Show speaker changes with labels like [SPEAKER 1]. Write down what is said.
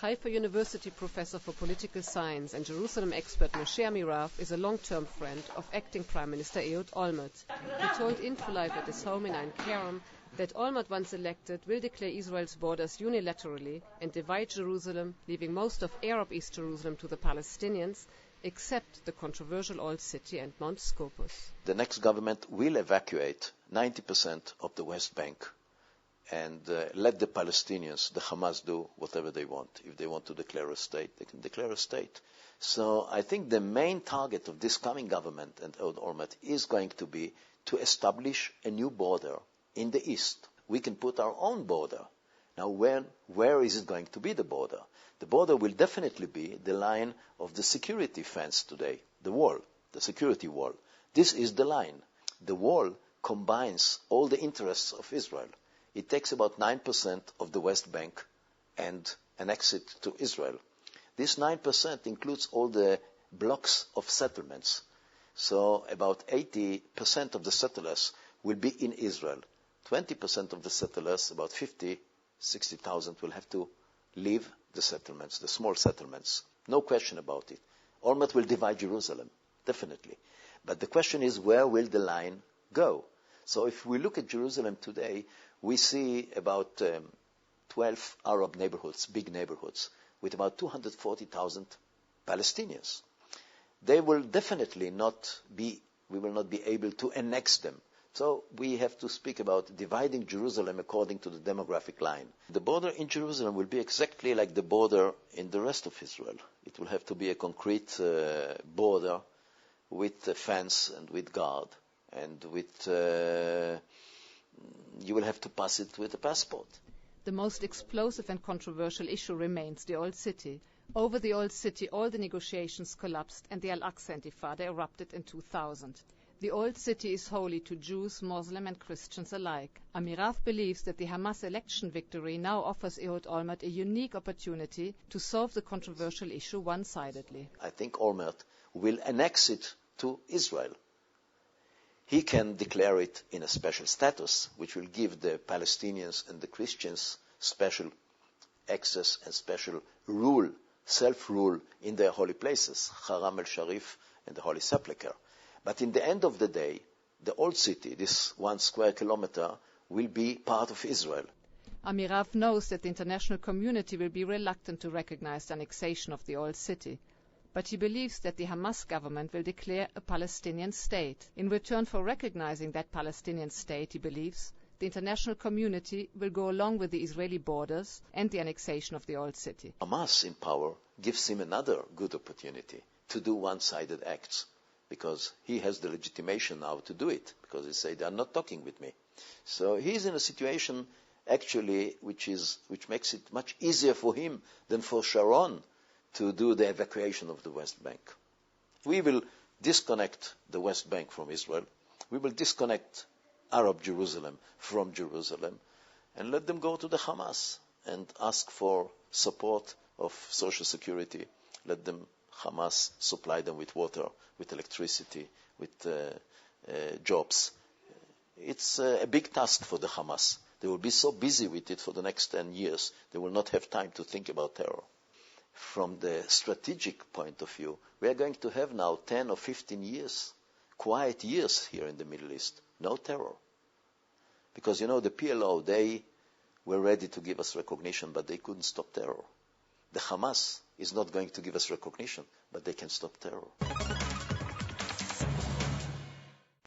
[SPEAKER 1] Haifa University professor for political science and Jerusalem expert Moshé Amirav is a long-term friend of acting Prime Minister Ehoud Olmert. He told InfoLive at his home in Ein Kerem that Olmert, once elected, will declare Israel's borders unilaterally and divide Jerusalem, leaving most of Arab East Jerusalem to the Palestinians, except the controversial Old City and Mount Scopus.
[SPEAKER 2] The next government will evacuate 90% of the West Bank and let the Palestinians, the Hamas, do whatever they want. If they want to declare a state, they can declare a state. So I think the main target of this coming government and Ehoud Olmert is going to be to establish a new border in the east. We can put our own border. Now, where is it going to be, the border? The border will definitely be the line of the security fence today, the wall, the security wall. This is the line. The wall combines all the interests of Israel. It takes about 9% of the West Bank and an exit to Israel. This 9% includes all the blocks of settlements. So about 80% of the settlers will be in Israel. 20% of the settlers, about 60,000, will have to leave the settlements, the small settlements. No question about it. Olmert will divide Jerusalem, definitely. But the question is, where will the line go? So if we look at Jerusalem today, we see about 12 Arab neighborhoods, big neighborhoods, with about 240,000 Palestinians. They will definitely we will not be able to annex them. So we have to speak about dividing Jerusalem according to the demographic line. The border in Jerusalem will be exactly like the border in the rest of Israel. It will have to be a concrete border with a fence and with guard, and with you will have to pass it with a passport.
[SPEAKER 1] The most explosive and controversial issue remains the Old City. Over the Old City, all the negotiations collapsed and the Al-Aqsa Intifada erupted in 2000. The Old City is holy to Jews, Muslims and Christians alike. Amirav believes that the Hamas election victory now offers Ehoud Olmert a unique opportunity to solve the controversial issue one-sidedly.
[SPEAKER 2] I think Olmert will annex it to Israel. He can declare it in a special status, which will give the Palestinians and the Christians special access and special rule, self-rule in their holy places, Haram el-Sharif and the Holy Sepulchre. But in the end of the day, the Old City, this 1 square kilometer, will be part of Israel.
[SPEAKER 1] Amirav knows that the international community will be reluctant to recognize the annexation of the Old City. But he believes that the Hamas government will declare a Palestinian state. In return for recognizing that Palestinian state, he believes, the international community will go along with the Israeli borders and the annexation of the Old City.
[SPEAKER 2] Hamas in power gives him another good opportunity to do one-sided acts, because he has the legitimation now to do it, because he said, they are not talking with me. So he's in a situation, actually, which makes it much easier for him than for Sharon to do the evacuation of the West Bank. We will disconnect the West Bank from Israel. We will disconnect Arab Jerusalem from Jerusalem and let them go to the Hamas and ask for support of social security. Let them, Hamas, supply them with water, with electricity, with jobs. It's a big task for the Hamas. They will be so busy with it for the next 10 years, they will not have time to think about terror. From the strategic point of view, we are going to have now 10 or 15 years, quiet years here in the Middle East. No terror. Because, the PLO, they were ready to give us recognition, but they couldn't stop terror. The Hamas is not going to give us recognition, but they can stop terror.